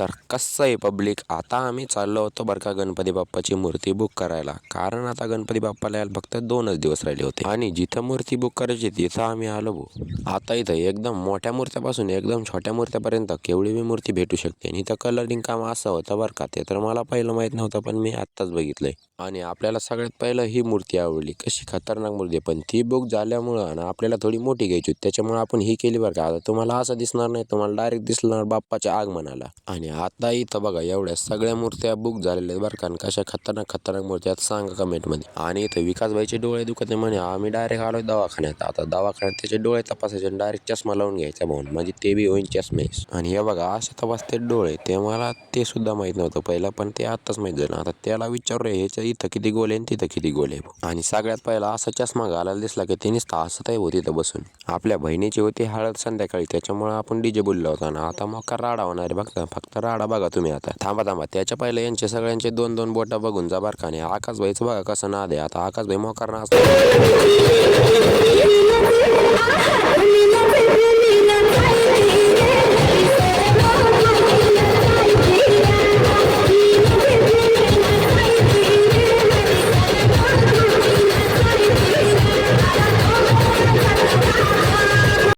तर कसं आहे पब्लिक, आता आम्ही चाललो होतो बरं का गणपती बाप्पाची मूर्ती बुक करायला. कारण आता गणपती बाप्पाला यायला फक्त 2च दिवस राहिले होते आणि जिथं मूर्ती बुक करायची तिथं आम्ही आलो भाऊ. आता इथं एकदम मोठ्या मूर्त्यापासून एकदम छोट्या मूर्त्यापर्यंत केवढी बी मूर्ती भेटू शकते. आणि इथं कलरिंग काम असं होतं बरं का, ते तर मला पहिलं माहीत नव्हतं, पण मी आत्ताच बघितलंय. आणि आपल्याला सगळ्यात पहिलं ही मूर्ती आवडली, कशी खतरनाक मूर्ती आहे. पण ती बुक झाल्यामुळं ना आपल्याला थोडी मोठी घ्यायची होती, त्याच्यामुळे आपण ही केली बरं का. आता तुम्हाला असं दिसणार नाही, तुम्हाला डायरेक्ट दिसणार बाप्पाच्या आगमनाला. आणि आता इथं बघा एवढ्या सगळ्या मूर्त्या बुक झालेल्या आहेत बरं का. आणि कशा खतरनाक खतरनाक मूर्त्या आहेत सांगा कमेंटमध्ये. आणि इथं विकासभाईचे डोळे दुखत नाही म्हणे, आम्ही डायरेक्ट आलोय दवाखान्यात. आता दवाखान्यात त्याचे डोळे तपासायचे आणि डायरेक्ट चष्मा लावून घ्यायचा भाऊन, म्हणजे ते बी होईल चष्मेस. आणि हे बघा असे तपासते डोळे, ते मला ते सुद्धा माहीत नव्हतं पहिलं, पण ते आत्ताच माहीत झालं. आता त्याला विचारू रे, ह्याच्या इथं किती गोल आहे आणि तिथं किती गोल आहे. आणि सगळ्यात पहिला असा चष्मा घालायला दिसला की ते नुसतं हसत आहे होती तिथं बसून. आपल्या बहिणीची होती हळद संध्याकाळी, त्याच्यामुळे आपण डीजे बोललो होता ना. आता मग राडा होणार आहे बघा, फक्त राडा बघा तुम्ही. आता थांबा त्याच्या पहिले यांचे सगळ्यांचे 2-2 बोटं बघून जा बरं का. आणि आकाशभाईचं बघा कसं नाद आहे. आता आकाशभाई मोकार नाच